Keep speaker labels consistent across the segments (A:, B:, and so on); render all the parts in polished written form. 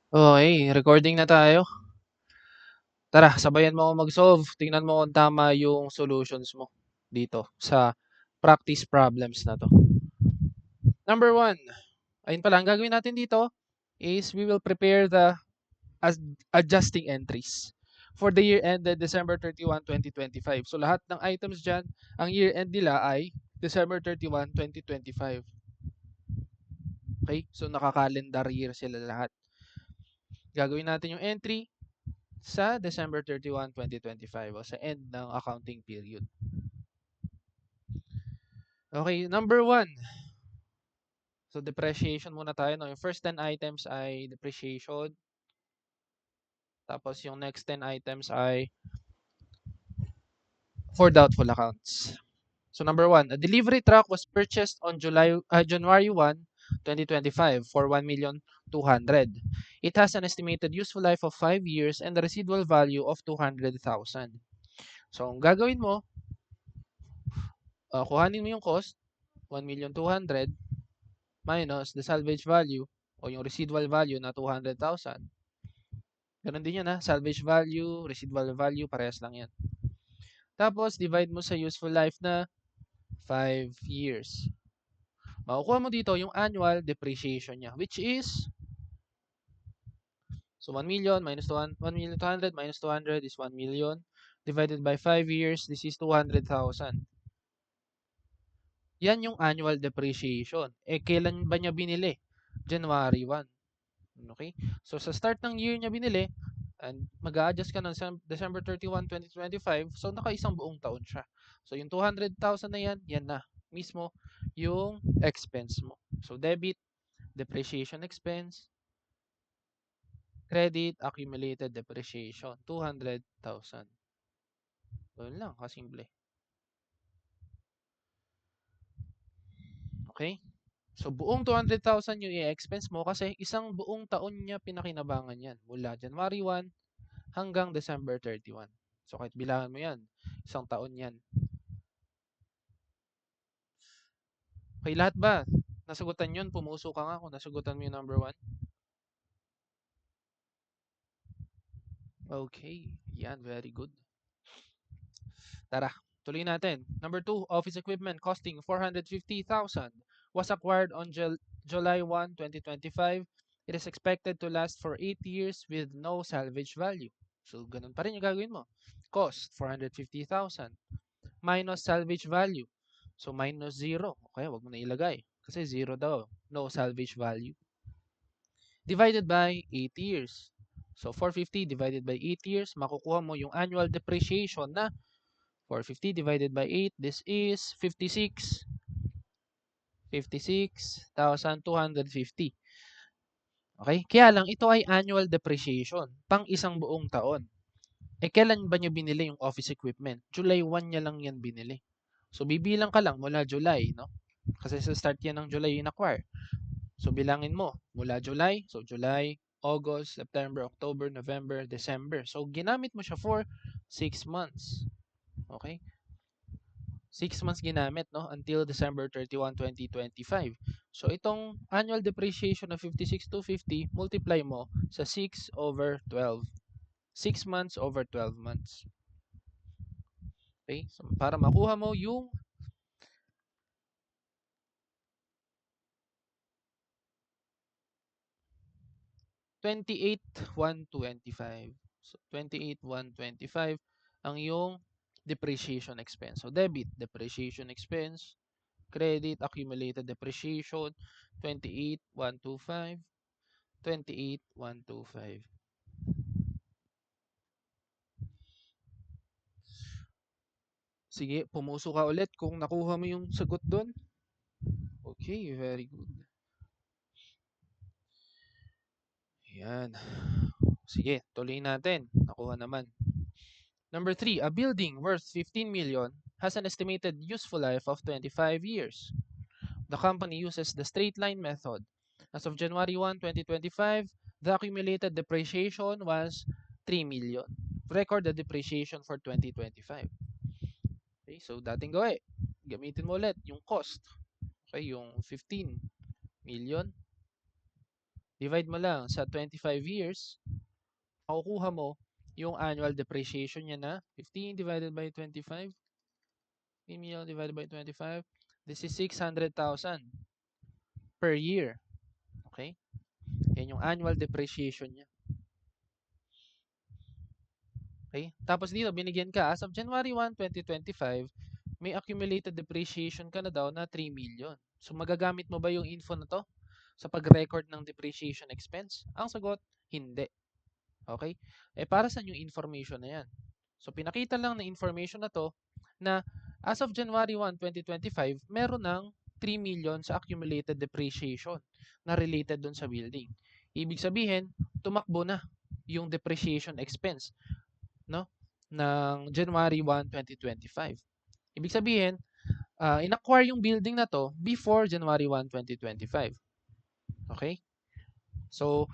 A: Okay, recording na tayo. Tara, sabayan mo ako mag-solve. Tingnan mo kung tama yung solutions mo dito sa practice problems na to. Number one, ayun pala, ang gagawin natin dito is we will prepare the adjusting entries for the year ended December 31, 2025. So lahat ng items dyan, ang year end nila ay December 31, 2025. Okay? So naka-calendar year sila lahat. Gagawin natin yung entry sa December 31, 2025 o sa end ng accounting period. Okay, number one. So depreciation muna tayo. No? Yung first 10 items ay depreciation. Tapos yung next 10 items ay for doubtful accounts. So number one, a delivery truck was purchased on January 1, 2025 for 1,200,000. It has an estimated useful life of 5 years and a residual value of 200,000. So ang gagawin mo, kuhanin mo yung cost, 1,200,000 minus the salvage value o yung residual value na 200,000. Ganun din yan ha. Salvage value, residual value, parehas lang yan. Tapos, divide mo sa useful life na 5 years. Makukuha mo dito yung annual depreciation niya, which is, so 1 million minus 1,200,000 minus 200 is 1 million. Divided by 5 years, this is 200,000. Yan yung annual depreciation. Eh, kailan ba niya binili? January 1. Okay? So, sa start ng year niya binili, and mag-a-adjust ka ng December 31, 2025, so naka-isang buong taon siya. So, yung 200,000 na yan, yan na. Mismo yung expense mo. So, debit, depreciation expense, credit, accumulated depreciation, 200,000. Doon lang, kasimple. Okay? So, buong 200,000 yung i-expense mo kasi isang buong taon niya pinakinabangan yan. Mula January 1 hanggang December 31. So, kahit bilangan mo yan, isang taon yan. Okay, lahat ba? Nasagutan yun? Pumuso ka nga kung nasagutan mo yung number 1. Okay, yan, very good. Tara, tuloy natin. Number 2, office equipment costing 450,000 was acquired on July 1, 2025. It is expected to last for 8 years with no salvage value. So, ganun pa rin yung gagawin mo. Cost, 450,000 minus salvage value. So, minus 0. Okay, wag mo na ilagay. Kasi 0 daw. No salvage value. Divided by 8 years. So, 450 divided by 8 years, makukuha mo yung annual depreciation na 450 divided by 8, this is 56,250. Okay? Kaya lang, ito ay annual depreciation, pang isang buong taon. Eh, kailan ba niya binili yung office equipment? July 1 niya lang yan binili. So, bibilang ka lang mula July, no? Kasi sa start yan ng July in-acquire. So, bilangin mo mula July. So, July, August, September, October, November, December. So, ginamit mo siya for 6 months. Okay? 6 months ginamit, no? Until December 31, 2025. So, itong annual depreciation of 56,250, multiply mo sa 6 over 12. 6 months over 12 months. Okay? So, para makuha mo yung $28,125. So, $28,125 ang yung depreciation expense. So, debit, depreciation expense, credit, accumulated depreciation, 28,125, 28,125. Sige, pumuso ka ulit kung nakuha mo yung sagot doon. Okay, very good. Yan. Sige, tuloy natin. Nakuha naman. Number 3, a building worth 15 million has an estimated useful life of 25 years. The company uses the straight line method. As of January 1, 2025, the accumulated depreciation was 3 million. Record the depreciation for 2025. Okay, so dating gawin. Gamitin mo ulit yung cost. Okay, yung 15 million Divide mo lang sa 25 years, makukuha mo yung annual depreciation niya na 15 divided by 25. 15 million divided by 25. This is 600,000 per year. Okay? Yan yung annual depreciation niya. Okay? Tapos dito, binigyan ka, as of January 1, 2025, may accumulated depreciation ka na daw na 3 million. So, magagamit mo ba yung info na to sa pag-record ng depreciation expense? Ang sagot, hindi. Okay? Para saan yung information na yan? So, pinakita lang na information na to na as of January 1, 2025, meron ng 3 million sa accumulated depreciation na related dun sa building. Ibig sabihin, tumakbo na yung depreciation expense, no, ng January 1, 2025. Ibig sabihin, in-acquire yung building na to before January 1, 2025. Okay? So,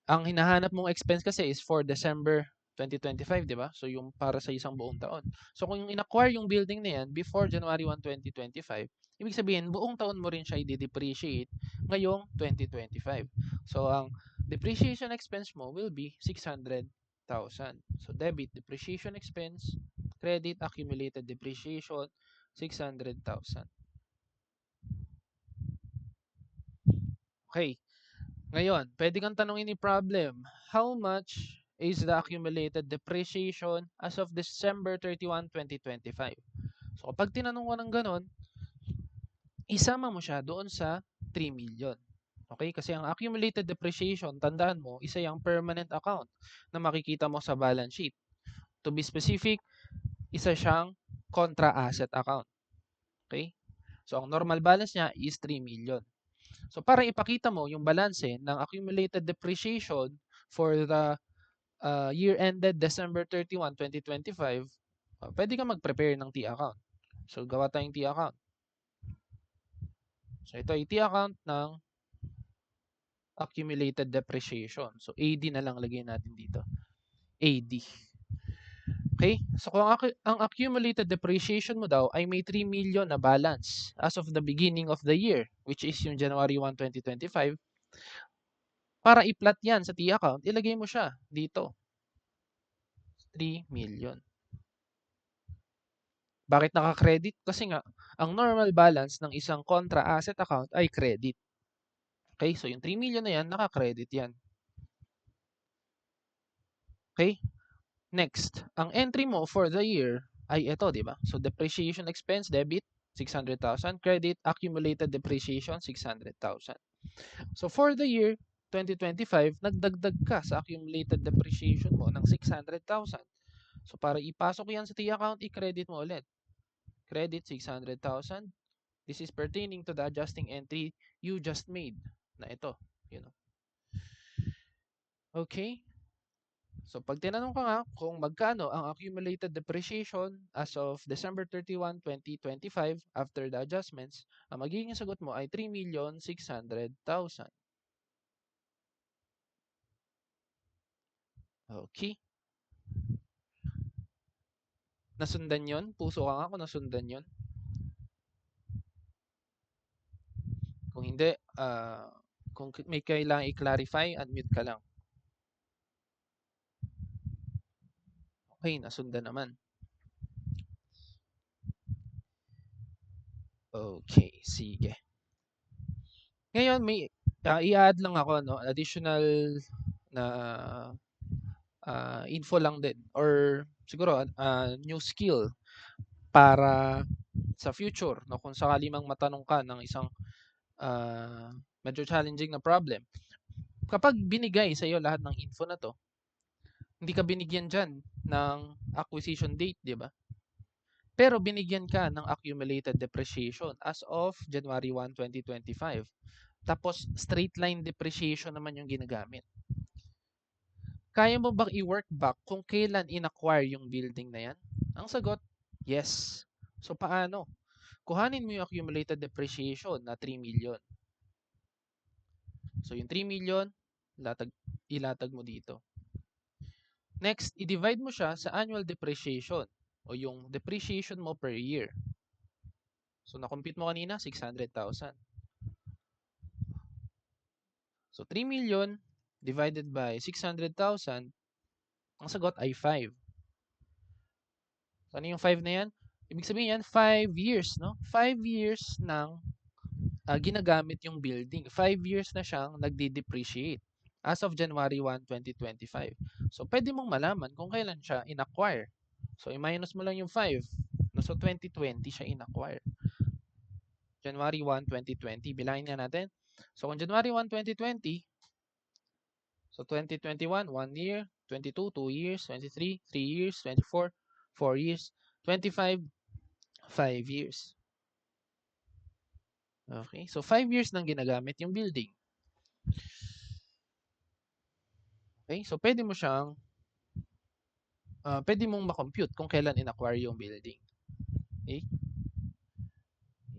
A: ang hinahanap mong expense kasi is for December 2025, di ba? So, yung para sa isang buong taon. So, kung yung in-acquire yung building na yan before January 1, 2025, ibig sabihin, buong taon mo rin siya i-depreciate ngayong 2025. So, ang depreciation expense mo will be 600,000. So, debit depreciation expense, credit accumulated depreciation, 600,000. Okay. Ngayon, pwede kang tanungin ni problem, how much is the accumulated depreciation as of December 31, 2025? So, kapag tinanong ko ng ganon, isama mo siya doon sa 3 million. Okay? Kasi ang accumulated depreciation, tandaan mo, isa yung permanent account na makikita mo sa balance sheet. To be specific, isa siyang contra asset account. Okay? So, ang normal balance niya is 3 million. So, para ipakita mo yung balanse ng accumulated depreciation for the year ended December 31, 2025, pwede ka mag-prepare ng T-account. So, gawa tayong T-account. So, ito ay T-account ng accumulated depreciation. So, AD na lang lagay natin dito. AD. Okay? So, kung ang accumulated depreciation mo daw ay may 3 million na balance as of the beginning of the year, which is yung January 1, 2025, para i-plot yan sa T-account, ilagay mo siya dito. 3 million. Bakit naka-credit? Kasi nga, ang normal balance ng isang contra asset account ay credit. Okay? So, yung 3 million na yan, naka-credit yan. Okay? Next, ang entry mo for the year ay ito, di ba? So, depreciation expense, debit, 600,000. Credit, accumulated depreciation, 600,000. So, for the year 2025, nagdagdag ka sa accumulated depreciation mo ng 600,000. So, para ipasok yan sa T-account, i-credit mo ulit. Credit, 600,000. This is pertaining to the adjusting entry you just made. Na ito, you know. Okay? So, pag tinanong ka nga kung magkano ang accumulated depreciation as of December 31, 2025 after the adjustments, ang magiging sagot mo ay 3,600,000. Okay? Nasundan yon? Puso ka nga kung nasundan yon. Kung hindi, kung may kailangan i-clarify, unmute ka lang. Okay, nasundan naman. Okay, sige. Ngayon, may i-add lang ako, no, additional na info lang din or siguro new skill para sa future, no, kung sakali mang matanong ka ng isang medyo challenging na problem. Kapag binigay sa iyo lahat ng info na to, hindi ka binigyan dyan ng acquisition date, di ba? Pero binigyan ka ng accumulated depreciation as of January 1, 2025. Tapos straight line depreciation naman yung ginagamit. Kaya mo bang i-work back kung kailan in-acquire yung building na yan? Ang sagot, yes. So paano? Kuhanin mo yung accumulated depreciation na 3 million. So yung 3 million, ilatag mo dito. Next, i-divide mo siya sa annual depreciation o yung depreciation mo per year. So na-compute mo kanina, 600,000. So 3 million divided by 600,000, ang sagot ay 5. So ano yung 5 na yan? Ibig sabihin yan, 5 years, no? 5 years nang ginagamit yung building. 5 years na siyang nagde-depreciate as of January 1, 2025. So, pwede mong malaman kung kailan siya in-acquire. So, i-minus mo lang yung 5. No, so, 2020 siya in-acquire. January 1, 2020. Bilangin nga natin. So, kung January 1, 2020, so 2021, 1 year, 22, 2 years, 23, 3 years, 24, 4 years, 25, 5 years. Okay, so 5 years nang ginagamit yung building. Okay, so pwede mo siyang pwede mong ma-compute kung kailan in-acquire yung building. Okay?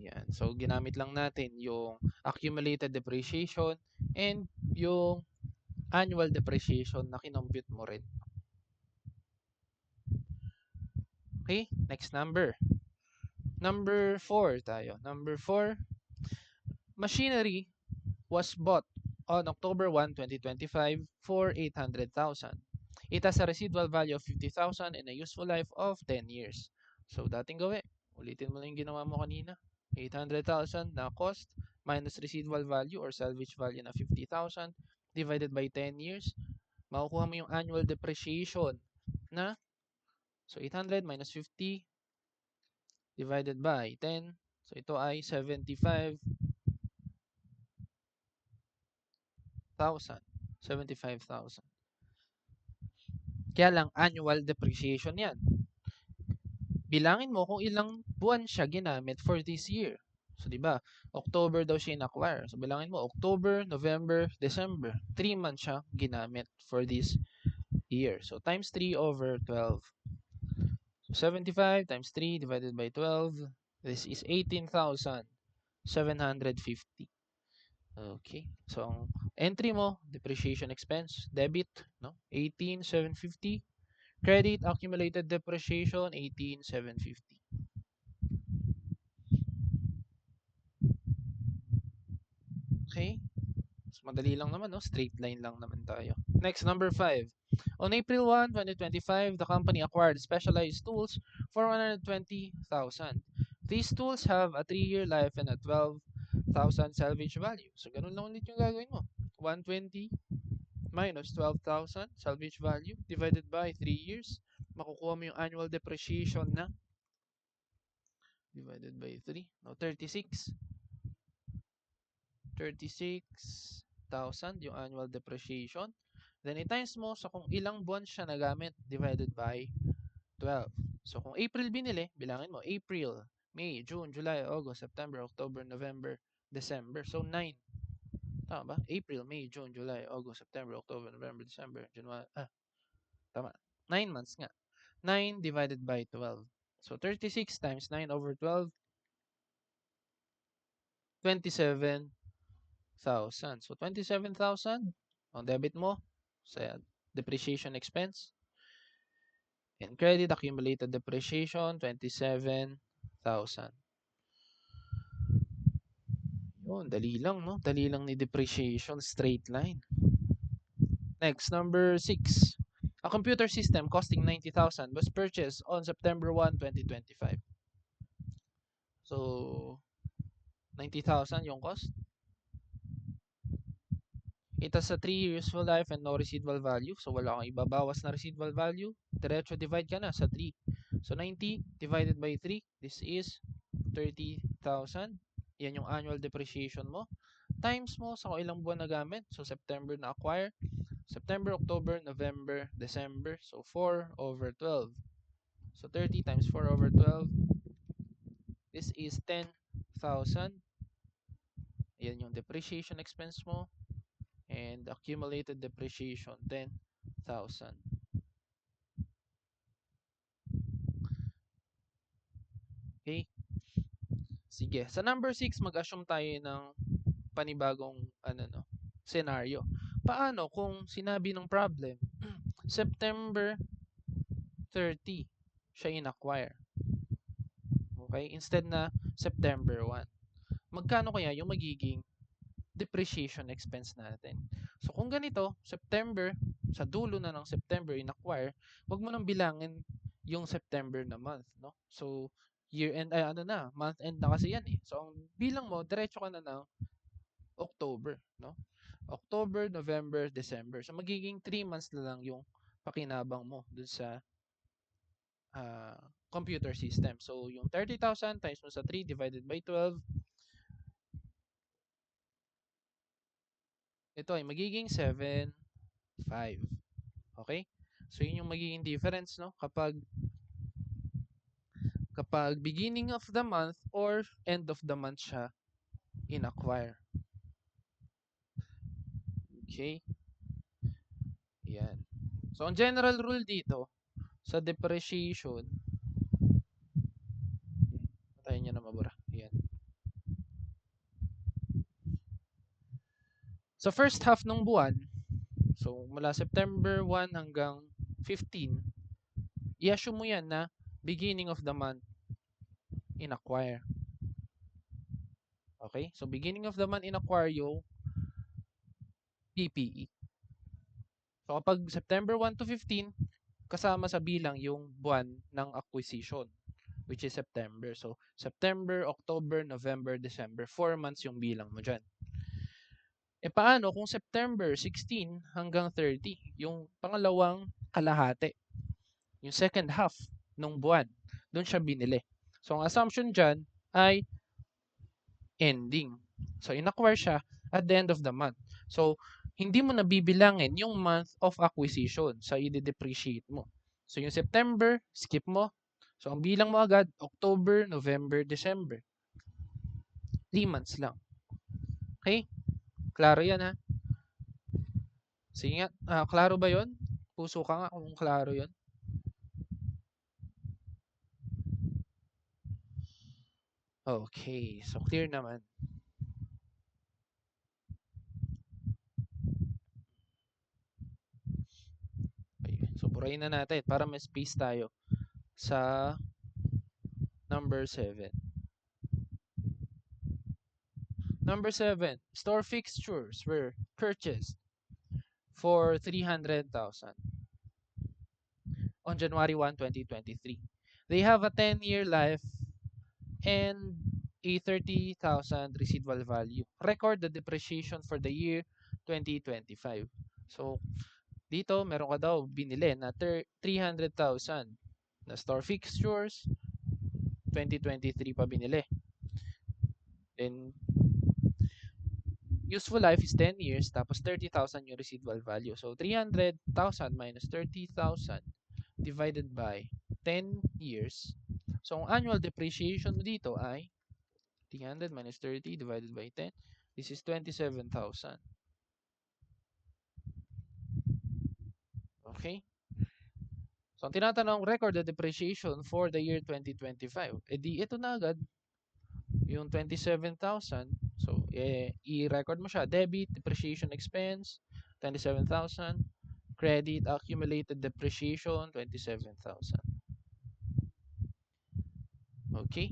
A: Yan. So, ginamit lang natin yung accumulated depreciation and yung annual depreciation na kinompute mo rin. Okay? Next number. Number 4 tayo. Number 4, machinery was bought on October 1, 2025 for 800,000. It has a residual value of 50,000 and a useful life of 10 years. So, dating gawin. Ulitin mo lang yung ginawa mo kanina. 800,000 na cost minus residual value or salvage value na 50,000 divided by 10 years. Makukuha mo yung annual depreciation na, so 800 minus 50 divided by 10. So, ito ay 75,000. 75,000. Kaya lang, annual depreciation yan. Bilangin mo kung ilang buwan siya ginamit for this year. So, di ba? October daw siya in-acquire. So, bilangin mo, October, November, December. 3 months siya ginamit for this year. So, times 3 over 12. So, 75 times 3 divided by 12. This is 18,750. Okay. So, ang entry mo, depreciation expense, debit, no? 18,750. Credit, accumulated depreciation, 18,750. Okay? So, madali lang naman, no? Straight line lang naman tayo. Next, number 5. On April 1, 2025, the company acquired specialized tools for 120,000. These tools have a 3-year life and a 12,000 salvage value. So, ganun lang ulit yung gagawin mo. 120 minus 12,000 salvage value divided by 3 years. Makukuha mo yung annual depreciation na divided by 3. No, 36,000 yung annual depreciation. Then, i-times mo sa kung ilang buwan siya nagamit divided by 12. So, kung April binili, bilangin mo, April, May, June, July, August, September, October, November, December. So, 9. Tama ba? April, May, June, July, August, September, October, November, December, January. Tama. 9 months nga. 9 divided by 12. So, 36 times 9 over 12, 27,000. So, 27,000 ang debit mo sa depreciation expense. And credit, accumulated depreciation, 27,000. Yun, dali lang, no? Dali lang ni depreciation, straight line. Next, number 6. A computer system costing 90,000 was purchased on September 1, 2025. So, 90,000 yung cost. It has a 3 useful life and no residual value. So, wala kang ibabawas na residual value. Diretso divide ka na sa 3. So, 90 divided by 3. This is 30,000. Yan yung annual depreciation mo. Times mo sa kung ilang buwan na gamit. So, September na acquire. September, October, November, December. So, 4 over 12. So, 30 times 4 over 12. This is 10,000. Yan yung depreciation expense mo. And accumulated depreciation, 10,000. Okay? Sige. Sa number 6, mag-assume tayo ng panibagong scenario. Paano kung sinabi ng problem, September 30 siya in-acquire? Okay? Instead na September 1. Magkano kaya yung magiging depreciation expense natin. So kung ganito, September, sa dulo na ng September in-acquire, wag mo nang bilangin yung September na month, no? So year end ay ano na, month end na kasi yan eh. So ang bilang mo, diretso ka na ng October, no? October, November, December. So magiging 3 months na lang yung pakinabang mo dun sa computer system. So yung 30,000 times mo sa 3 divided by 12, ito ay magiging 7,500. Okay? So yun yung magiging difference, no? Kapag beginning of the month or end of the month siya in-acquire. Okay? Yan. So ang general rule dito sa depreciation, patayin nyo na mabura. Yan. Sa first half ng buwan, so mula September 1 hanggang 15, i-assume mo yan na beginning of the month in-acquire. Okay? So beginning of the month in-acquire yung PPE. So kapag September 1 to 15, kasama sa bilang yung buwan ng acquisition, which is September. So September, October, November, December, 4 months yung bilang mo dyan. E paano kung September 16 hanggang 30, yung pangalawang kalahati, yung second half ng buwan, doon siya binili. So ang assumption dyan ay ending. So in-acquire siya at the end of the month. So hindi mo nabibilangin yung month of acquisition sa i-depreciate mo. So yung September, skip mo. So ang bilang mo agad, October, November, December. 3 months lang. Okay? Klaro yan ha? Sige nga, klaro ba yon? Puso ka nga kung klaro yon. Okay, so clear naman. Okay, so burahin na natin para may space tayo sa number 7. Number 7, store fixtures were purchased for 300,000 on January 1, 2023. They have a 10-year life and a 30,000 residual value. Record the depreciation for the year 2025. So, dito meron ka daw binili na 300,000 na store fixtures, 2023 pa binili. Then, useful life is 10 years, tapos 30,000 yung residual value. So, 300,000 minus 30,000 divided by 10 years. So, ang annual depreciation mo dito ay 300 minus 30 divided by 10. This is 27,000. Okay? So, ang tinatanong, record the depreciation for the year 2025. E di, ito na agad. Yung 27,000. So, i-record mo siya. Debit, depreciation expense, 27,000. Credit, accumulated depreciation, 27,000. Okay?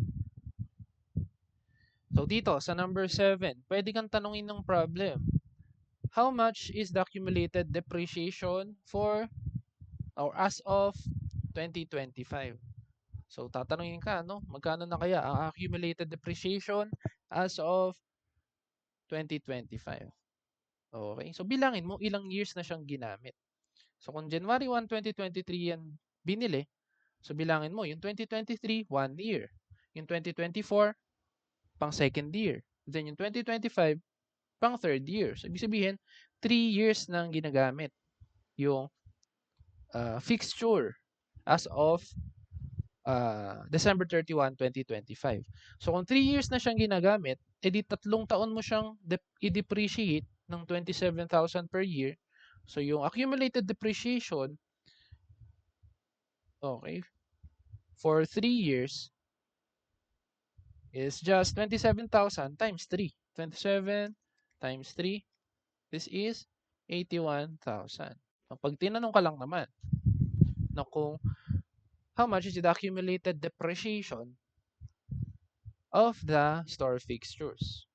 A: So, dito, sa number 7, pwede kang tanungin ng problem. How much is the accumulated depreciation for or as of 2025? So, tatanungin ka, no? Magkano na kaya ang accumulated depreciation as of 2025? Okay? So, bilangin mo ilang years na siyang ginamit. So, kung January 1, 2023 yan binili, so bilangin mo, yung 2023, 1 year. Yung 2024, pang second year. Then yung 2025, pang third year. So, ibig sabihin, 3 years nang ginagamit yung fixture as of December 31, 2025. So, kung 3 years na siyang ginagamit, edi 3 taon mo siyang i-depreciate ng 27,000 per year. So, yung accumulated depreciation, okay, for 3 years is just 27,000 times 3. 27 times 3, this is 81,000. Pag tinanong ka lang naman na kung how much is the accumulated depreciation of the store fixtures.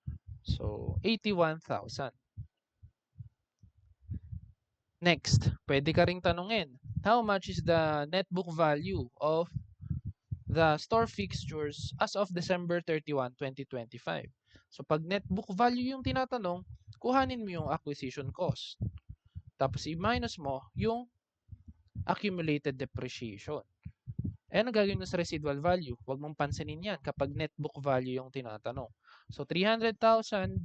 A: So, 81,000. Next, pwede ka ring tanungin, how much is the net book value of the store fixtures as of December 31, 2025? So, pag net book value yung tinatanong, kuhanin mo yung acquisition cost. Tapos, i-minus mo yung accumulated depreciation. Eh, ano gagawin mo sa residual value? Huwag mong pansinin yan kapag net book value yung tinatanong. So, 300,000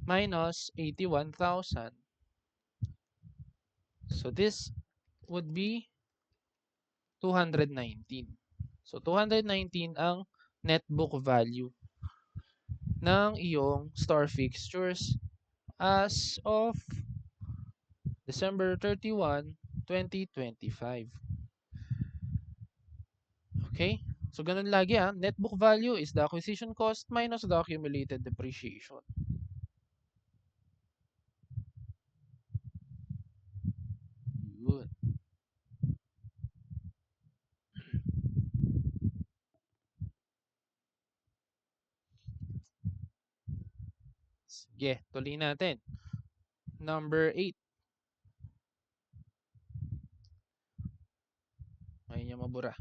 A: minus 81,000. So, this would be 219. So, 219 ang net book value ng iyong store fixtures as of December 31, 2025. Okay? So, ganun lagi net book value is the acquisition cost minus the accumulated depreciation. Yun. Sige, tuloy natin. Number 8. Ayun niya mabura.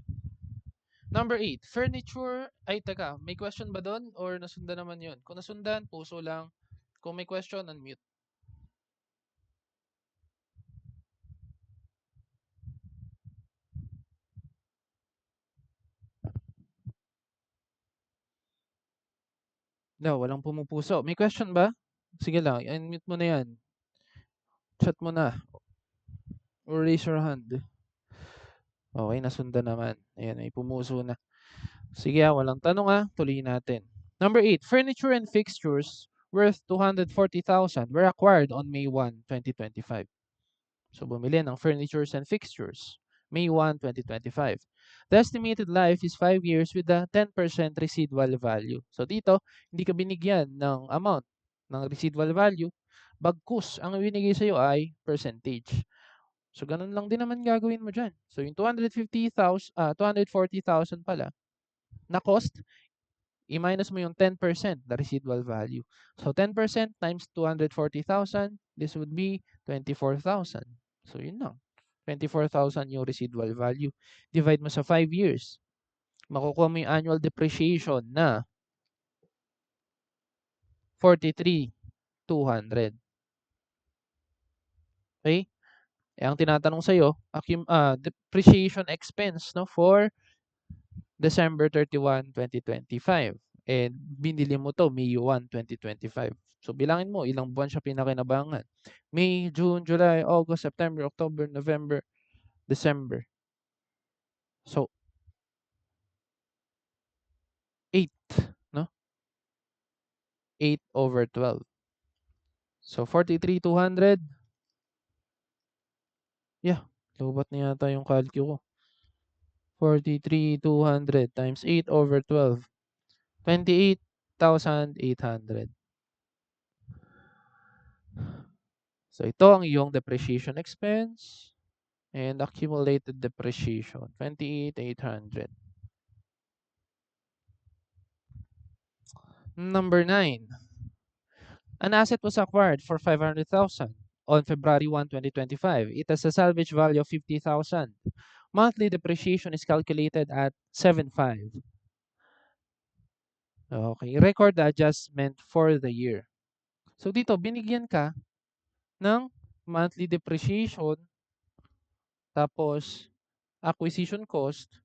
A: Number 8, furniture. Ay, teka, may question ba doon? Or nasundan naman yun? Kung nasundan, puso lang. Kung may question, unmute. No, walang pumupuso. May question ba? Sige lang, unmute mo na yan. Chat mo na. Or raise your hand. Okay, nasundan naman. Ayan, may pumuso na. Sige walang tanong tuloy natin. Number 8, furniture and fixtures worth 240,000 were acquired on May 1, 2025. So, bumili ng furnitures and fixtures. May 1, 2025. The estimated life is 5 years with a 10% residual value. So, dito, hindi ka binigyan ng amount ng residual value. Bagkus, ang binigay sa'yo ay percentage. So, ganun lang din naman gagawin mo dyan. So, yung 240,000 pala na cost, i-minus mo yung 10%, the residual value. So, 10% times 240,000, this would be 24,000. So, yun lang. 24,000 yung residual value. Divide mo sa 5 years. Makukuha mo yung annual depreciation na 43,200. Okay? Eh, ang tinatanong sa'yo, depreciation expense for December 31, 2025. And binili mo to May 1, 2025. So, bilangin mo ilang buwan siya pinakinabangan. May, June, July, August, September, October, November, December. So, 8, no? 8 over 12. So, 43,200. Yeah, lubat na yata yung calcu ko. 43,200 times 8 over 12. 28,800. So, ito ang iyong depreciation expense and accumulated depreciation, 28,800. Number 9. An asset was acquired for 500,000 on February 1, 2025. It has a salvage value of 50,000. Monthly depreciation is calculated at 7.5. Okay, record the adjustment for the year. So dito, binigyan ka ng monthly depreciation, tapos acquisition cost,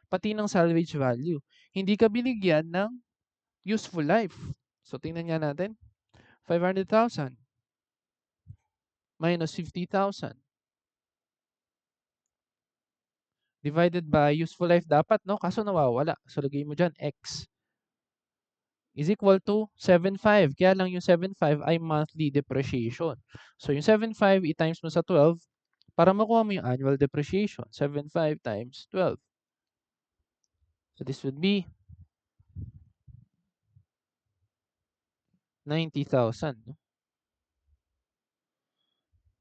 A: pati ng salvage value. Hindi ka binigyan ng useful life. So tingnan nga natin. 500,000 minus 50,000 divided by useful life dapat, no? Kaso nawawala. So lagay mo dyan, X is equal to 7.5. Kaya lang yung 7.5 ay monthly depreciation. So yung 7.5 i-times mo sa 12 para makuha mo yung annual depreciation. 7.5 times 12. So this would be 90,000. No?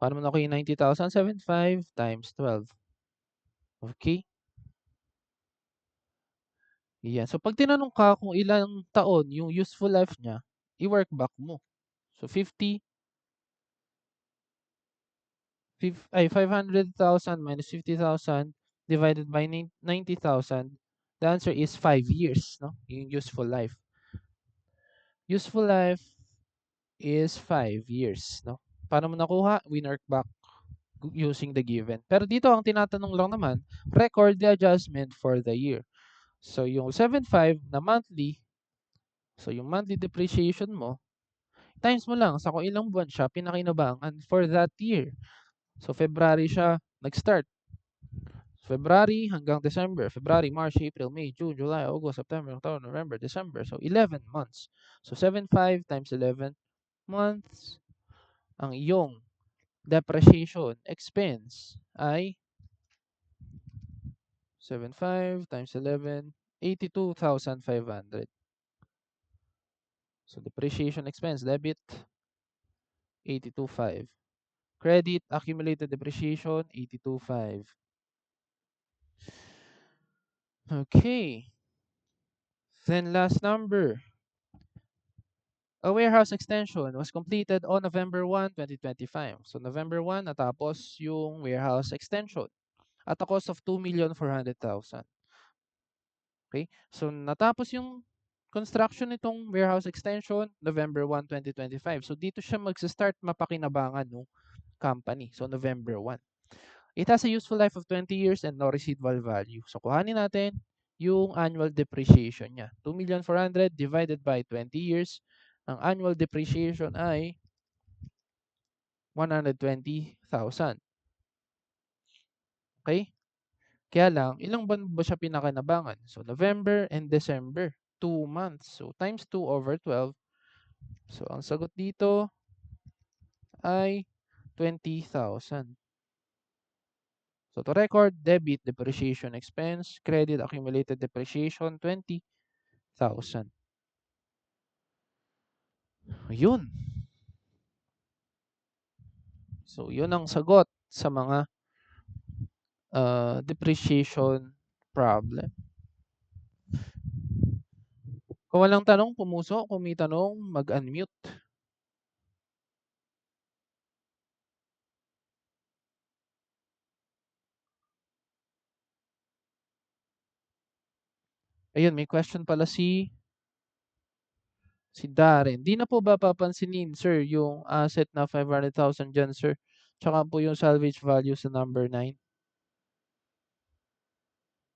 A: Paano mo nakuha yung 90,000? 7.5 times 12. Okay? Yan. So, pag tinanong ka kung ilang taon yung useful life niya, i-work back mo. So 500,000 minus 50,000 divided by 90,000, the answer is 5 years, no? Yung useful life. Useful life is 5 years, no? Paano mo nakuha? Winwork back using the given. Pero dito ang tinatanong lang naman, record the adjustment for the year. So yung 7.5 na monthly, so yung monthly depreciation mo, times mo lang sa kung ilang buwan siya pinakinabangan for that year. So February siya nag-start. February hanggang December. February, March, April, May, June, July, August, September, October, November, December. So 11 months. So 7.5 times 11 months. Ang iyong depreciation expense ay 7.5 times 11, 82,500. So depreciation expense, debit, 82.5. Credit, accumulated depreciation, 82.5. Okay. Then last number. A warehouse extension was completed on November 1, 2025. So November 1, natapos yung warehouse extension at a cost of 2,400,000. Okay? So natapos yung construction nitong warehouse extension November 1, 2025. So dito siya magsa-start mapakinabangan ng company. So November 1. It has a useful life of 20 years and no residual value. So kuhanin natin yung annual depreciation niya. 2,400,000 divided by 20 years. Ang annual depreciation ay 120,000. Okay? Kaya lang, ilang buwan ba siya pinakinabangan? So November and December, 2 months. So times 2 over 12. So ang sagot dito ay 20,000. So to record, debit depreciation expense, credit accumulated depreciation, 20,000. Yun. So yun ang sagot sa mga depreciation problem. Kung walang tanong, pumuso. Kung may tanong, mag-unmute. Ayun, may question pala si Darren. Di na po ba papansinin, sir, yung asset na 500,000 dyan, sir? Tsaka po yung salvage value sa number 9.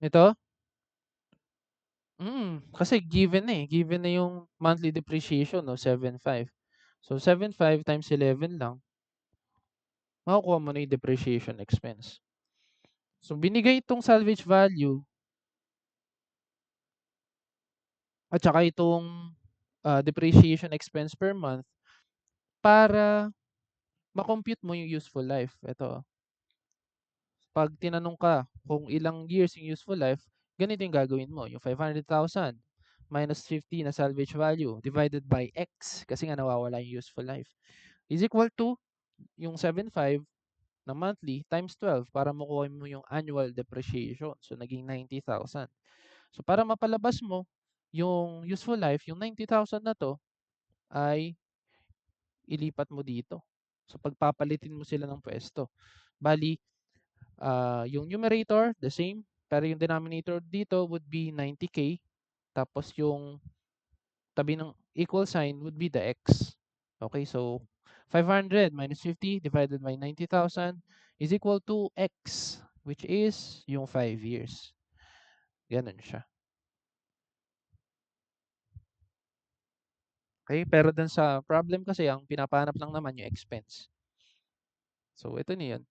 A: Ito? Kasi given na eh. Given na yung monthly depreciation, no? 7.5. So, 7.5 times 11 lang. Makukuha mo na yung depreciation expense. So, binigay itong salvage value at saka itong depreciation expense per month para makompute mo yung useful life. Ito. Pag tinanong ka kung ilang years yung useful life, ganito yung gagawin mo. Yung 500,000 minus 50 na salvage value divided by X kasi nga nawawala yung useful life is equal to yung 7.5 na monthly times 12 para makuha mo yung annual depreciation. So, naging 90,000. So, para mapalabas mo yung useful life, yung 90,000 na to ay ilipat mo dito. So, pagpapalitin mo sila ng pwesto. Bali, yung numerator, the same. Pero yung denominator dito would be 90K. Tapos yung tabi ng equal sign would be the X. Okay, so 500 minus 50 divided by 90,000 is equal to X, which is yung 5 years. Ganun siya. Okay, pero dun sa problem kasi, ang pinapahanap lang naman yung expense. So, ito na yun.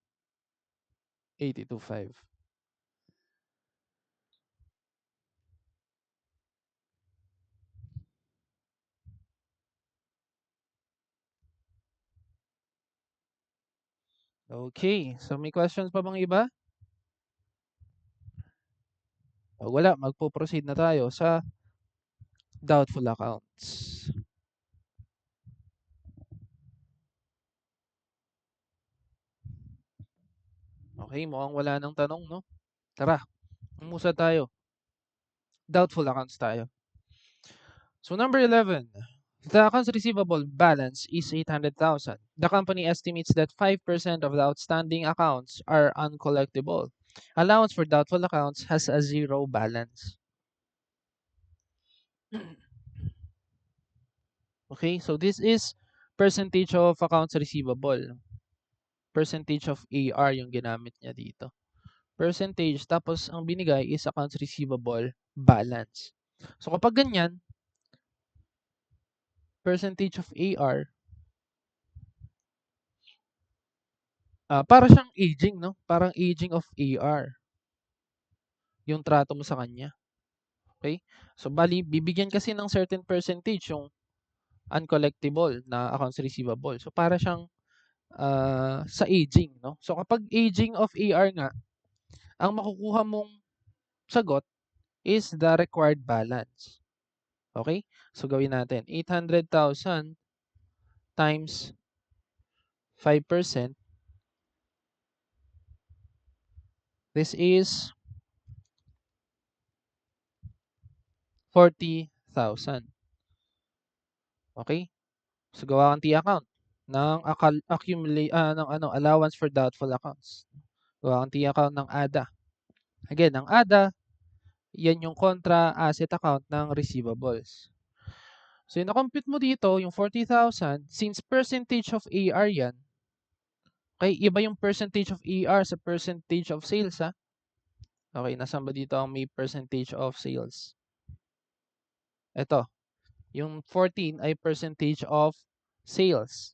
A: 82.5. Okay, so may questions pa bang iba? Wala, magpo-proceed na tayo sa doubtful accounts. Okay, mukhang wala nang tanong, no? Tara, umusa tayo. Doubtful accounts tayo. So number 11, The accounts receivable balance is 800,000. The company estimates that 5% of the outstanding accounts are uncollectible. Allowance for doubtful accounts has a zero balance. Okay, so this is percentage of accounts receivable. Percentage of AR yung ginamit niya dito. Percentage, tapos ang binigay is accounts receivable balance. So kapag ganyan, percentage of AR, para siyang aging, no? Parang aging of AR, yung trato mo sa kanya. Okay? So bali, bibigyan kasi ng certain percentage yung uncollectible na accounts receivable. So para siyang sa aging, no? So kapag aging of AR nga, ang makukuha mong sagot is the required balance. Okay? So gawin natin 800,000 times 5%. This is 40,000. Okay? So gawa kang T-account ng allowance for doubtful accounts. Gawa kang T-account ng ADA. Again, ang ADA, yan yung contra asset account ng receivables. So, yung na-compute mo dito, yung 40,000, since percentage of AR yan, okay, iba yung percentage of AR sa percentage of sales, ha? Okay, nasan ba dito ang may percentage of sales? Ito, yung 14 ay percentage of sales.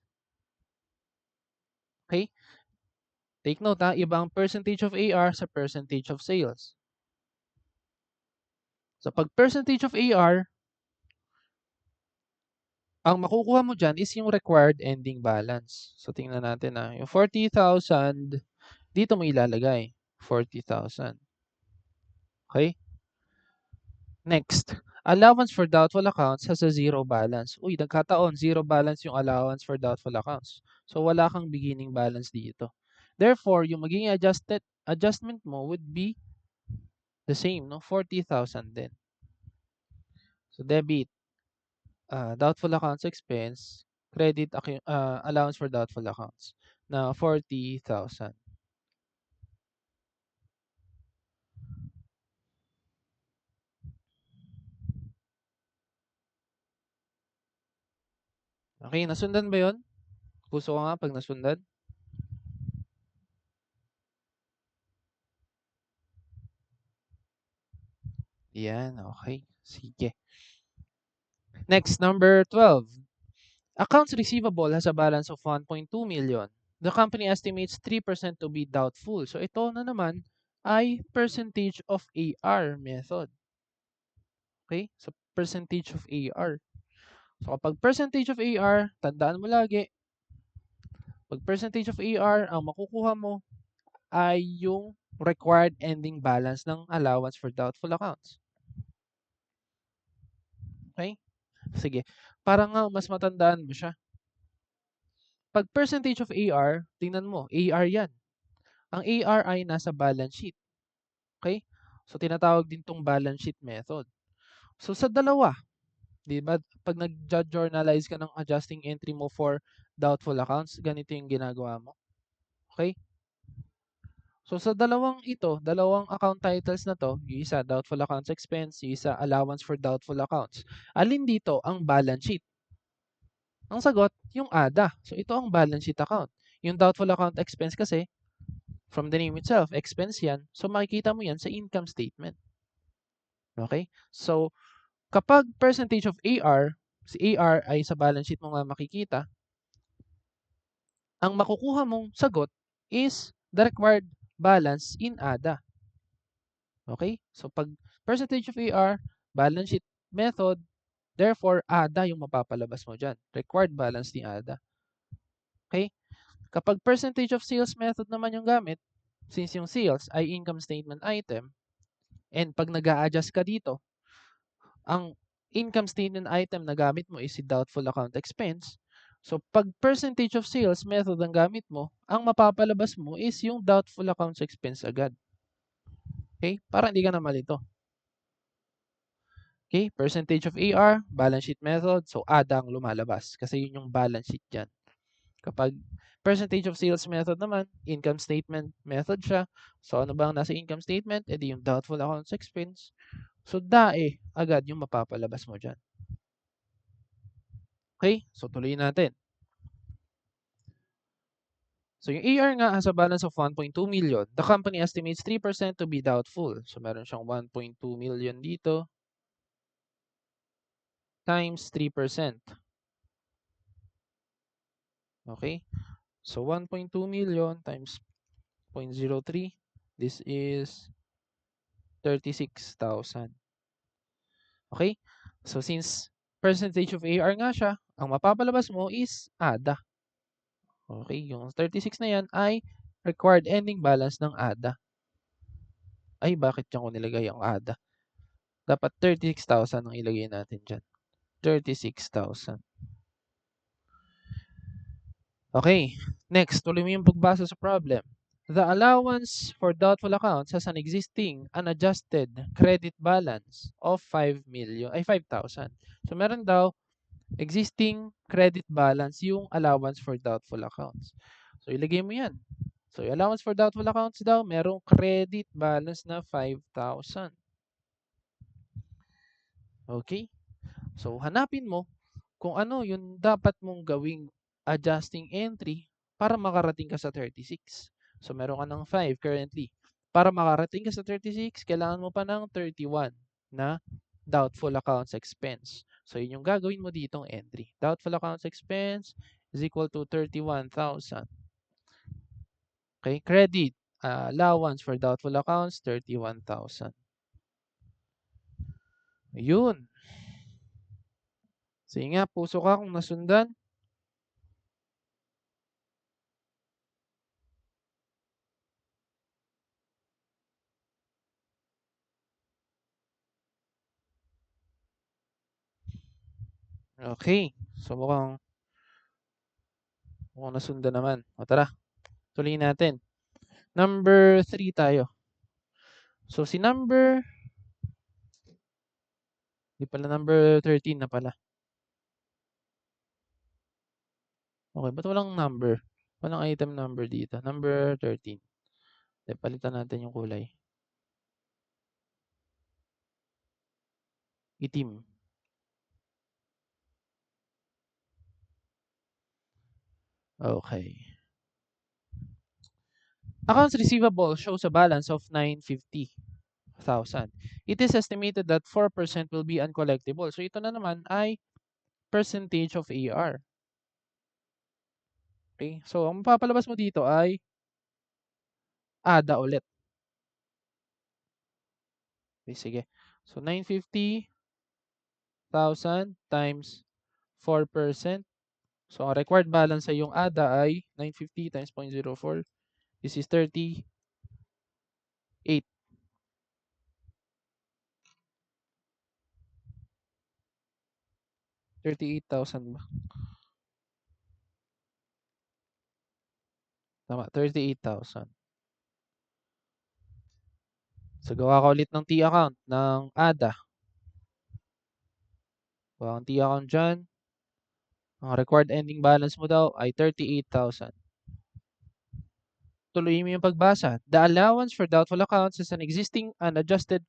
A: Okay? Take note, ha? Iba ang percentage of AR sa percentage of sales. So, pag percentage of AR, ang makukuha mo dyan is yung required ending balance. So, tingnan natin, ha? Yung 40,000, dito mo ilalagay. 40,000. Okay? Next, allowance for doubtful accounts has a zero balance. Uy, nagkataon, zero balance yung allowance for doubtful accounts. So, wala kang beginning balance dito. Therefore, yung magiging adjustment mo would be the same, no? 40,000 din. So, debit, doubtful accounts expense, credit allowance for doubtful accounts na 40,000. Okay, nasundan ba yun? Puso ka nga pag nasundan. Yan, okay. Sige. Next, number 12. Accounts receivable has a balance of 1.2 million. The company estimates 3% to be doubtful. So ito na naman ay percentage of AR method. Okay? So percentage of AR. So kapag percentage of AR, tandaan mo lagi, pag percentage of AR, ang makukuha mo ay yung required ending balance ng allowance for doubtful accounts. Okay? Sige. Para nga mas matandaan mo siya. Pag percentage of AR, tingnan mo, AR yan. Ang AR ay nasa balance sheet. Okay? So, tinatawag din tong balance sheet method. So, sa dalawa, di ba, pag nag-journalize ka ng adjusting entry mo for doubtful accounts, ganito yung ginagawa mo. Okay? So, sa dalawang account titles na to, yung isa, doubtful accounts expense, yung isa, allowance for doubtful accounts. Alin dito ang balance sheet? Ang sagot, yung ADA. So, ito ang balance sheet account. Yung doubtful account expense kasi, from the name itself, expense yan. So, makikita mo yan sa income statement. Okay? So, kapag percentage of AR, si AR ay sa balance sheet mo nga makikita, ang makukuha mong sagot is the required balance in ADA. Okay? So, pag percentage of AR, balance sheet method, therefore, ADA yung mapapalabas mo dyan. Required balance ni ADA. Okay? Kapag percentage of sales method naman yung gamit, since yung sales ay income statement item, and pag nag-a-adjust ka dito, ang income statement item na gamit mo is si doubtful account expense. So, pag percentage of sales method ang gamit mo, ang mapapalabas mo is yung doubtful accounts expense agad. Okay? Para hindi ka na malito. Okay, percentage of AR, balance sheet method. So, ADA ang lumalabas kasi yun yung balance sheet dyan. Kapag percentage of sales method naman, income statement method siya. So, ano ba ang nasa income statement? E di yung doubtful accounts expense. So, DAE agad yung mapapalabas mo dyan. Okay, so tuloy natin. So, yung AR nga has a balance of 1.2 million. The company estimates 3% to be doubtful. So, meron siyang 1.2 million dito times 3%. Okay? So, 1.2 million times 0.03. This is 36,000. Okay? So, since percentage of AR nga siya, ang mapapalabas mo is ADA. Okay? Yung 36 na yan ay required ending balance ng ADA. Ay, bakit dyan ko nilagay ang ADA? Dapat 36,000 ang ilagay natin dyan. 36,000. Okay. Next, tuloy mo yung pagbasa sa problem. The allowance for doubtful accounts has an existing unadjusted credit balance of 5 million, ay 5,000. So, meron daw existing credit balance yung allowance for doubtful accounts. So, ilagay mo yan. So, yung allowance for doubtful accounts daw, merong credit balance na 5,000. Okay? So, hanapin mo kung ano yung dapat mong gawing adjusting entry para makarating ka sa 36. So, meron ka ng 5 currently. Para makarating ka sa 36, kailangan mo pa ng 31 na doubtful accounts expense. So, yun yung gagawin mo ditong entry. Doubtful accounts expense is equal to 31,000. Okay, credit allowance for doubtful accounts, 31,000. Yun. Sige nga, puso ka kung nasundan. Okay. So, mukhang nasundan naman. O tara, tuloy natin. Number 3 tayo. So, si di pala number 13 na pala. Okay, ba't walang number? Walang item number dito. Number 13. Palitan natin yung kulay. Itim. Okay. Accounts receivable shows a balance of 950,000. It is estimated that 4% will be uncollectible. So, ito na naman ay percentage of AR. Okay? So, ang mapapalabas mo dito ay ADA ulit. Okay, sige. So, 950,000 times 4%. So, ang required balance sa iyong ADA ay 950 times 0.04. This is 38. 38,000 ba? Tama, 38,000. So, gawa ka ulit ng T account ng ADA. Gawa kang T account dyan. Ang required ending balance mo daw ay 38,000. Tuloy mo yung pagbasa. The allowance for doubtful accounts is an existing unadjusted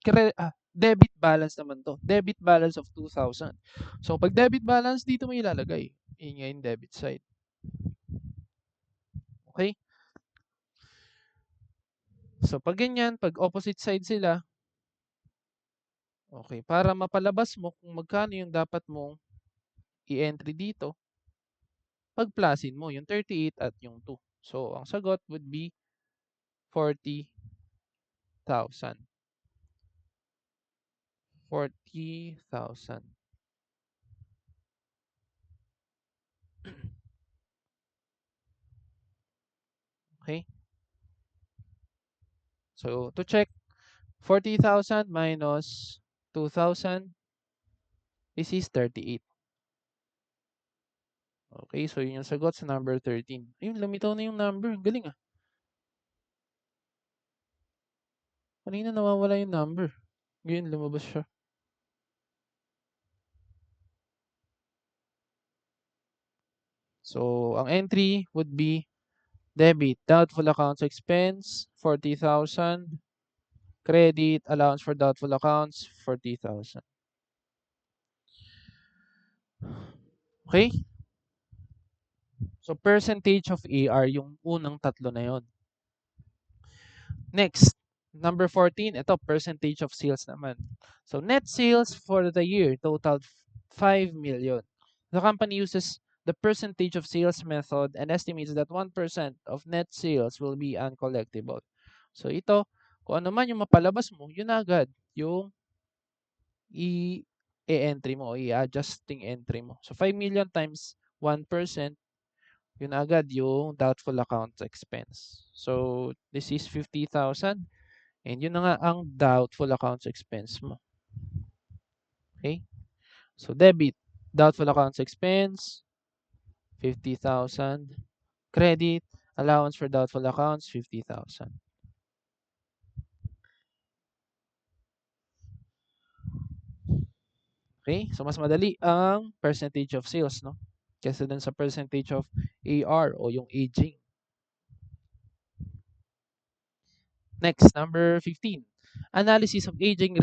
A: debit balance naman to. Debit balance of 2,000. So, pag debit balance, dito mo ilalagay. Yun nga yung debit side. Okay? So, pag ganyan, pag opposite side sila, okay, para mapalabas mo kung magkano yung dapat mong i-entry dito, pag-plusin mo yung 38 at yung 2. So, ang sagot would be 40,000. 40,000. Okay? So, to check, 40,000 minus 2,000, this is 38. Okay, so yun yung sagot sa number 13. Ayun, lumitaw na yung number. Galing ah. Kanina nawawala yung number. Ngayon, lumabas siya. So, ang entry would be debit, doubtful accounts expense, 40,000. Credit, allowance for doubtful accounts, 40,000. Okay? So, percentage of AR, yung unang tatlo na yon. Next, number 14, ito, percentage of sales naman. So, net sales for the year totaled 5 million. The company uses the percentage of sales method and estimates that 1% of net sales will be uncollectible. So, ito, kung ano man yung mapalabas mo, yun agad yung i-entry mo, i-adjusting entry mo. So, 5 million times 1%, yun agad yung doubtful accounts expense. So, this is 50,000. And yun na nga ang doubtful accounts expense mo. Okay? So, debit, doubtful accounts expense, 50,000. Credit, allowance for doubtful accounts, 50,000. Okay? So, mas madali ang percentage of sales, no? Kesa dun sa percentage of AR o yung aging. Next, number 15. Analysis of aging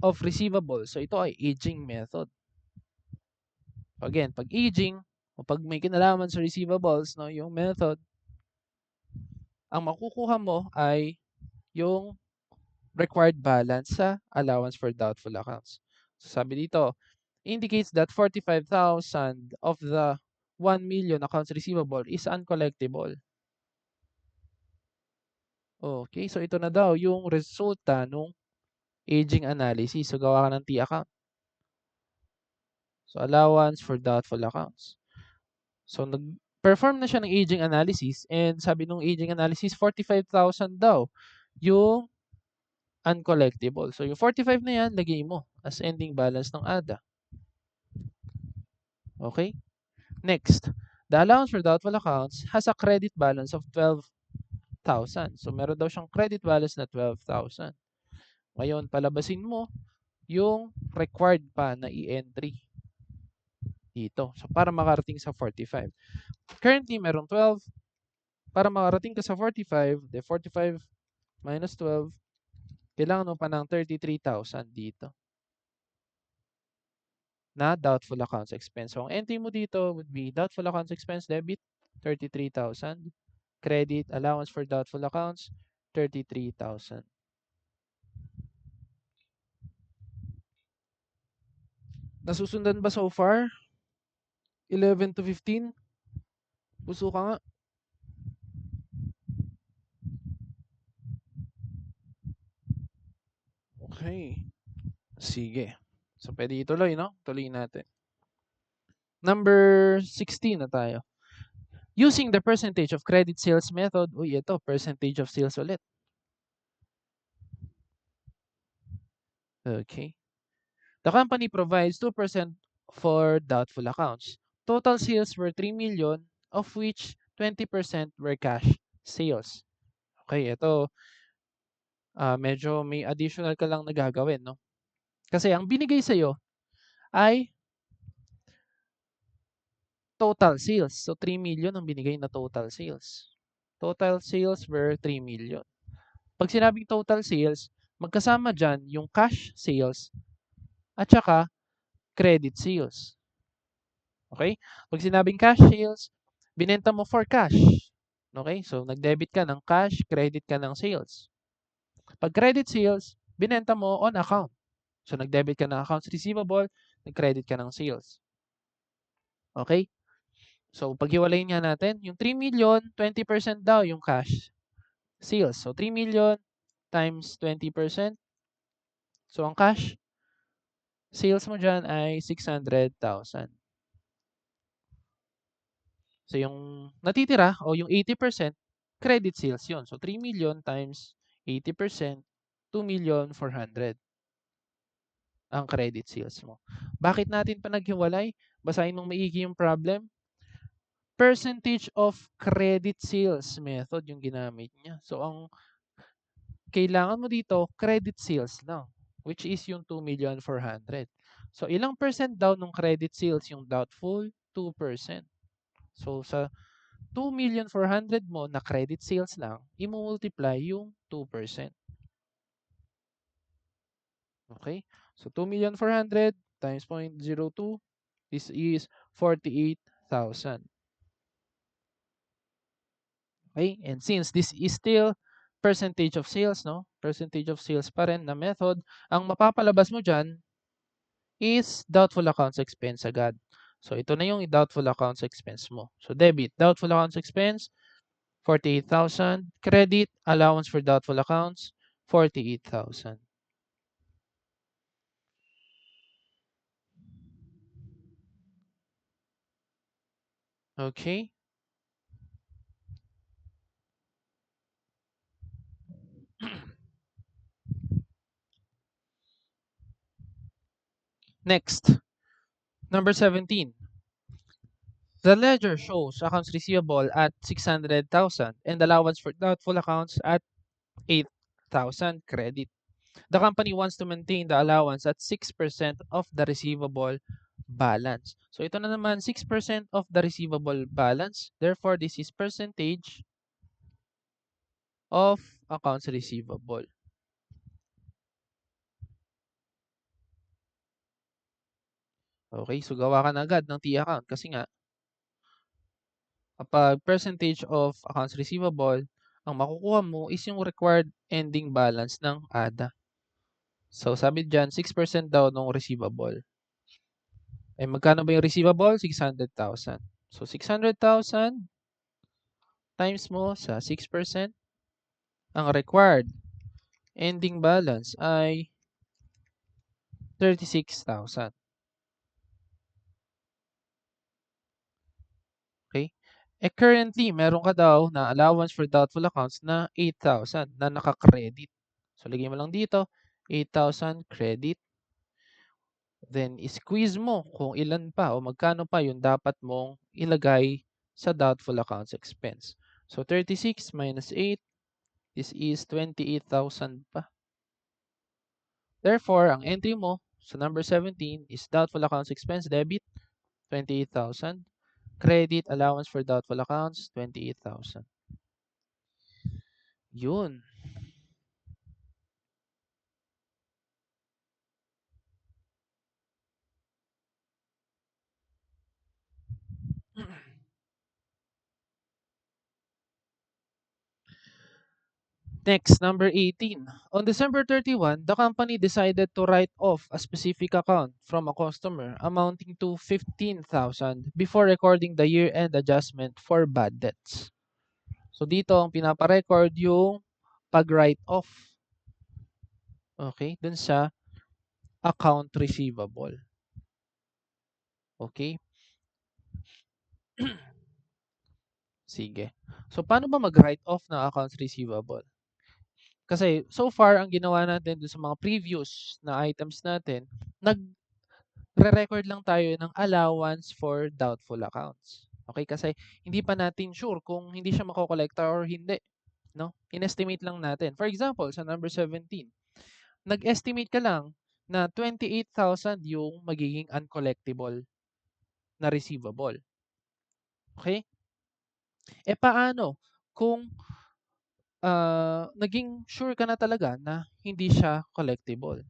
A: of receivables. So, ito ay aging method. Again, pag aging o pag may kinalaman sa receivables, no, yung method, ang makukuha mo ay yung required balance sa allowance for doubtful accounts. So, sabi dito, indicates that 45,000 of the 1 million accounts receivable is uncollectible. Okay, so ito na daw yung resulta nung aging analysis. So, gawa ka ng T-account. So, allowance for doubtful accounts. So, nag-perform na siya ng aging analysis and sabi nung aging analysis, 45,000 daw yung uncollectible. So, yung 45 na yan, lagay mo as ending balance ng ADA. Okay? Next, the allowance for doubtful accounts has a credit balance of 12,000. So, meron daw siyang credit balance na 12,000. Ngayon, palabasin mo yung required pa na i-entry dito. So, para makarating sa 45. Currently, merong 12. Para makarating ka sa 45, the 45 minus 12, kailangan mo pa ng 33,000 dito na doubtful accounts expense. So, ang entry mo dito would be doubtful accounts expense debit, 33,000. Credit, allowance for doubtful accounts, 33,000. Nasusundan ba so far? 11 to 15? Puso ka nga. Okay. Sige. So, pwede ituloy, no? Tuloy natin. Number 16 na tayo. Using the percentage of credit sales method, uy, ito, percentage of sales ulit. Okay. The company provides 2% for doubtful accounts. Total sales were 3 million, of which 20% were cash sales. Okay, ito, medyo may additional ka lang na gagawin, no? Kasi ang binigay sa'yo ay total sales. So, 3 million ang binigay na total sales. Total sales were 3 million. Pag sinabing total sales, magkasama dyan yung cash sales at saka credit sales. Okay? Pag sinabing cash sales, binenta mo for cash. Okay? So, nag-debit ka ng cash, credit ka ng sales. Pag credit sales, binenta mo on account. So, nag-debit ka ng accounts receivable, nag-credit ka ng sales. Okay? So, paghiwalayin nga natin, yung 3 million, 20% daw yung cash sales. So, 3 million times 20%. So, ang cash sales mo dyan ay 600,000. So, yung natitira o yung 80%, credit sales yun. So, 3 million times 80%, 2,400,000 ang credit sales mo. Bakit natin pa naghiwalay? Basahin mong maigi yung problem. Percentage of credit sales method yung ginamit niya. So, ang kailangan mo dito, credit sales lang, which is yung 2,400,000. So, ilang percent daw ng credit sales yung doubtful? 2%. So, sa 2,400,000 mo na credit sales lang, i-multiply yung 2%. Okay? So, 2,400,000 times 0.02, this is 48,000. Okay? And since this is still percentage of sales, no? Percentage of sales pa rin na method, ang mapapalabas mo dyan is doubtful accounts expense agad. So, ito na yung doubtful accounts expense mo. So, debit, doubtful accounts expense, 48,000. Credit, allowance for doubtful accounts, 48,000. Okay? Next, number 17. The ledger shows accounts receivable at 600,000 and allowance for doubtful accounts at 8,000 credit. The company wants to maintain the allowance at 6% of the receivable balance. So ito na naman 6% of the receivable balance. Therefore, this is percentage of accounts receivable. Okay, so gawa ka na agad ng T-account kasi nga kapag percentage of accounts receivable, ang makukuha mo is yung required ending balance ng ADA. So sabi diyan 6% daw ng receivable. Eh magkano ba yung receivable? 600,000. So 600,000 times mo sa 6%, ang required ending balance ay 36,000. Okay? Eh currently, meron ka daw na allowance for doubtful accounts na 8,000 na naka-credit. So lagay mo lang dito, 8,000 credit. Then squeeze mo kung ilan pa o magkano pa yung dapat mong ilagay sa doubtful accounts expense. So 36 minus 8, this is 28,000 pa. Therefore, ang entry mo sa number 17 is doubtful accounts expense debit, 28,000. Credit allowance for doubtful accounts, 28,000. Yun. Next, number 18. On December 31, the company decided to write off a specific account from a customer amounting to 15,000 before recording the year-end adjustment for bad debts. So dito ang pinaparecord yung pag-write off. Okay, dun sa account receivable. Okay? Sige. So paano ba mag-write off ng accounts receivable? Kasi so far ang ginawa natin dun sa mga previous na items natin, nagre-record lang tayo ng allowance for doubtful accounts. Okay? Kasi hindi pa natin sure kung hindi siya makokolekta or hindi. No? In-estimate lang natin. For example, sa number 17, nag-estimate ka lang na 28,000 yung magiging uncollectible na receivable. Okay? Eh paano kung naging sure ka na talaga na hindi siya collectible,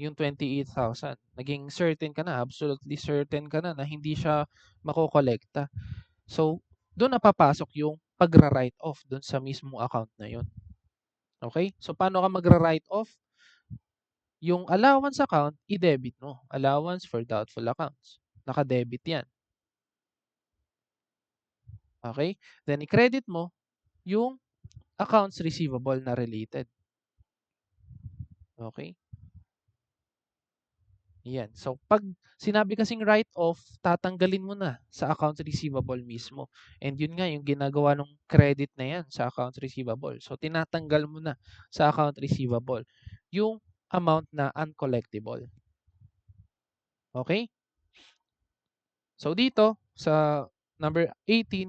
A: yung 28,000. Naging certain ka na, absolutely certain ka na hindi siya makokolekta. So, doon na papasok yung pagra-write off doon sa mismong account na yun. Okay? So, paano ka magra-write off? Yung allowance account, i-debit mo. Allowance for doubtful accounts. Naka-debit yan. Okay? Then, i-credit mo yung accounts receivable na related. Okay? Yan. So, pag sinabi kasing write-off, tatanggalin mo na sa accounts receivable mismo. And yun nga yung ginagawa ng credit na yan sa accounts receivable. So, tinatanggal mo na sa account receivable yung amount na uncollectible. Okay? So, dito sa number 18,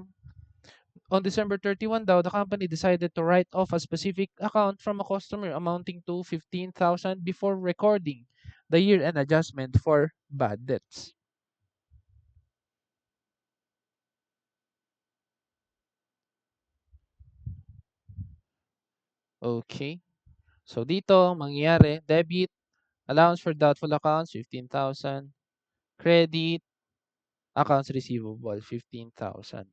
A: on December 31 daw, the company decided to write off a specific account from a customer amounting to 15,000 before recording the year-end adjustment for bad debts. Okay. So dito, mangyayari, debit, allowance for doubtful accounts, 15,000. Credit, accounts receivable, 15,000.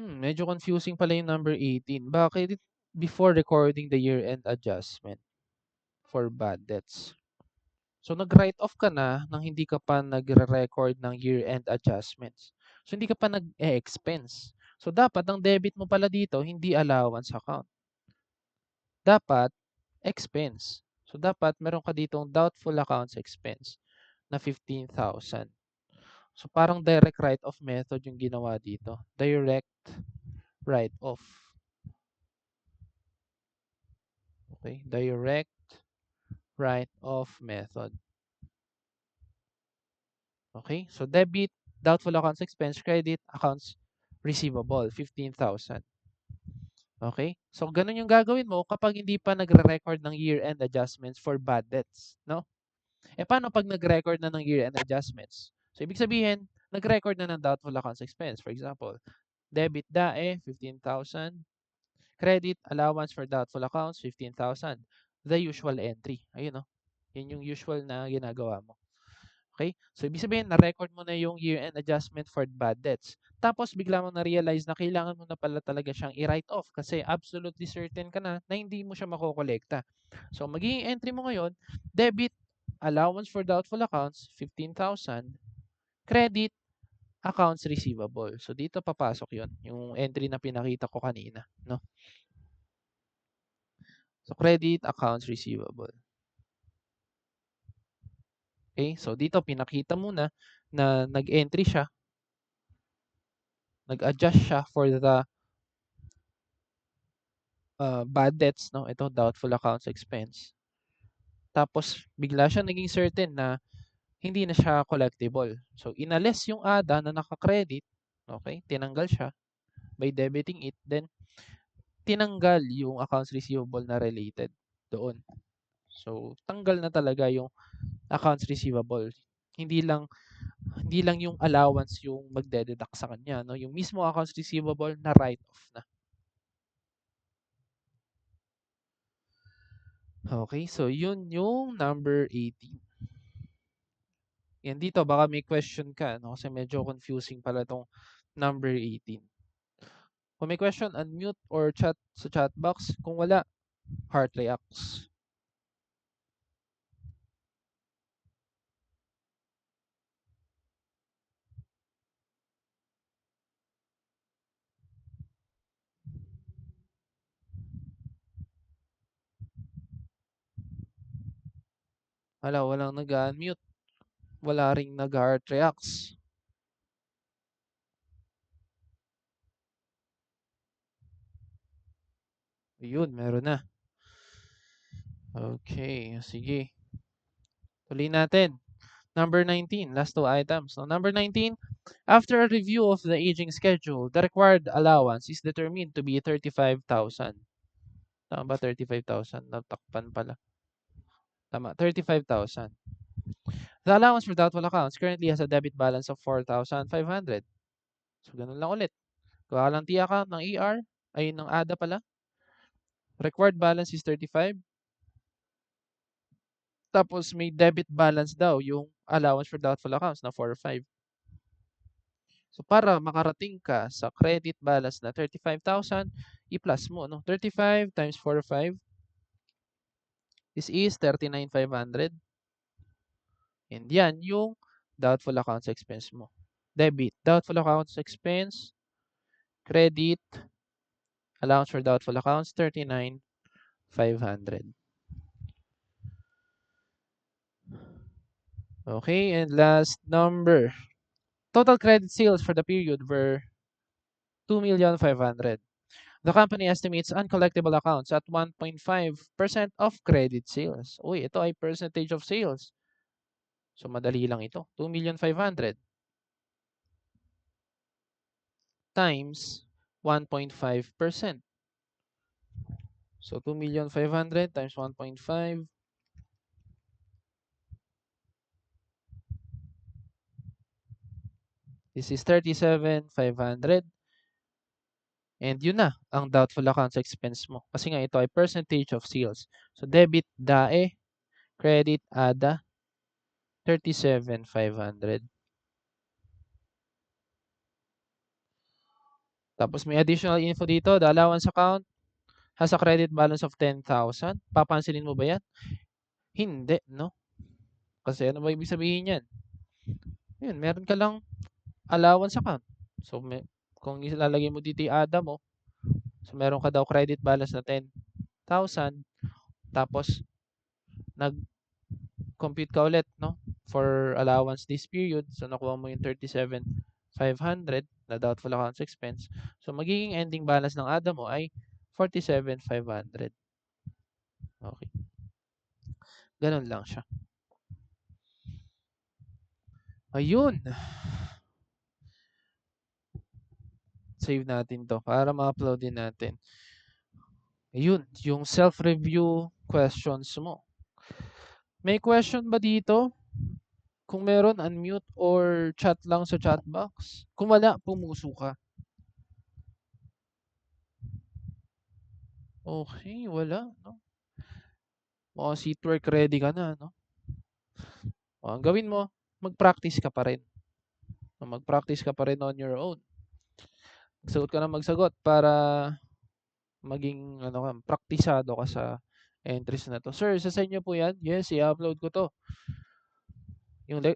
A: Medyo confusing pala yung number 18. Bakit before recording the year-end adjustment for bad debts? So nag-write off ka na nang hindi ka pa nagre-record ng year-end adjustments. So hindi ka pa nag-e-expense. So dapat ang debit mo pala dito hindi allowance account. Dapat expense. So dapat meron ka ditong doubtful accounts expense na 15,000. So parang direct write-off method yung ginawa dito. Direct write-off. Okay, direct write-off method. Okay, so debit, doubtful accounts expense, credit, accounts receivable, 15,000. Okay? So ganun yung gagawin mo kapag hindi pa nagre-record ng year-end adjustments for bad debts, no? Eh paano pag nag-record na ng year-end adjustments? So ibig sabihin, nag-record na ng doubtful accounts expense. For example, debit DAE, 15,000. Credit allowance for doubtful accounts, 15,000. The usual entry. Ayun, no? Yun yung usual na ginagawa mo. Okay? So, ibig sabihin, na-record mo na yung year-end adjustment for bad debts. Tapos, bigla mo na-realize na kailangan mo na pala talaga siyang i-write off kasi absolutely certain ka na hindi mo siya makokolekta. So, magiging entry mo ngayon, debit, allowance for doubtful accounts, 15,000. Credit, accounts receivable. So, dito papasok yon yung entry na pinakita ko kanina. No? So, credit, accounts receivable. Okay? So, dito pinakita mo na nag-entry siya, nag-adjust siya for the bad debts, no? Ito, doubtful accounts expense. Tapos, bigla siya naging certain na hindi na siya collectible. So, inalis yung ADA na naka-credit, okay? Tinanggal siya by debiting it. Then, tinanggal yung accounts receivable na related doon. So, tanggal na talaga yung accounts receivable. Hindi lang hindi lang yung allowance yung magde-deduct sa kanya, no? Yung mismo accounts receivable na write-off na. Okay, so yun yung number 18. Yan dito, baka may question ka, no? Kasi medyo confusing pala tong number 18. Kung may question, unmute or chat sa chat box. Kung wala, heart reacts. Wala, walang nag-unmute. Wala ring nag-heart reacts. Ayun, meron na. Okay, sige. Tuloy natin. Number 19, last two items. So, number 19, after a review of the aging schedule, the required allowance is determined to be 35,000. Tama ba 35,000? Natakpan pala. Tama, 35,000. The allowance for doubtful accounts currently has a debit balance of 4,500. So, ganun lang ulit. Kuha ka lang T account ng ER, ay ng ADA pala. Required balance is 35. Tapos may debit balance daw yung allowance for doubtful accounts na 4 or 5. So, para makarating ka sa credit balance na 35,000, i-plus mo, no? 35 times 4 or 5. This is 39,500. And yan yung doubtful accounts expense mo. Debit, doubtful accounts expense, credit, allowance for doubtful accounts, 39,500. Okay, and last number. Total credit sales for the period were 2,500,000. The company estimates uncollectible accounts at 1.5% of credit sales. Uy, ito ay percentage of sales. So, madali lang ito. 2,500,000 times 1.5%. So, 2,500,000 times 1.5. This is 37,500. And yun na, ang doubtful accounts expense mo. Kasi nga ito ay percentage of sales. So, debit DAE, credit ADA, 37,500. Tapos may additional info dito, the allowance account has a credit balance of 10,000. Papansinin mo ba yan? Hindi, no? Kasi ano ba ibig sabihin yan? Yun, meron ka lang allowance account. So, kung ilalagay mo dito yung ADA mo, so meron ka daw credit balance na 10,000. Tapos, nag-compute ka ulit, no? For allowance this period. So, nakuha mo yung 37,500 na doubtful accounts expense. So, magiging ending balance ng ADA mo ay 47,500. Okay. Ganun lang siya. Ayun. Save natin to para ma-upload din natin. Ayun, yung self-review questions mo. May question ba dito? Kung meron, unmute or chat lang sa chat box. Kung wala, pumuso ka. Okay, wala, no? Mukhang seat work ready ka na, no? Ang gawin mo, mag-practice ka pa rin. Mag-practice ka pa rin on your own. Magsagot ka na magsagot para maging ano ka, praktisado ka sa entries na to. Sir, sa inyo po yan? Yes, i-upload ko to.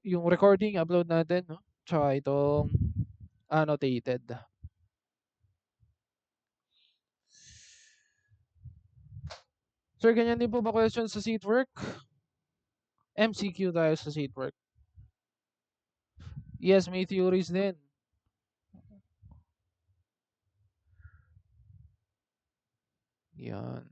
A: Yung recording, upload natin, no? Tsaka itong annotated. Sir, ganyan din po ba question sa seatwork? MCQ tayo sa seatwork. Yes, may theories din. Yan.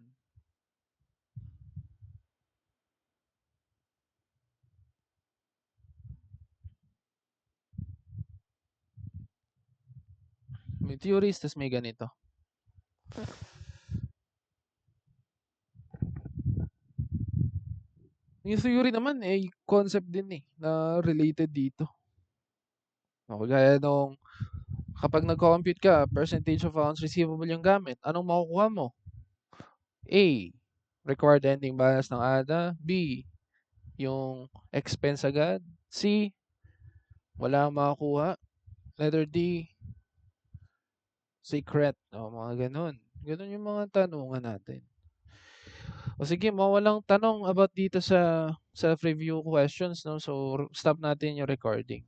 A: May theories, tas may ganito. Yung theory naman, concept din na related dito. O, gaya nung kapag nag-compute ka, percentage of accounts receivable yung gamit, anong makukuha mo? A, required ending balance ng ADA. B, yung expense agad. C, wala kang makakuha. Letter D, secret. O, mga ganun. Ganun yung mga tanungan natin. O sige, mawalang tanong about dito sa self-review questions, no? So, stop natin yung recording.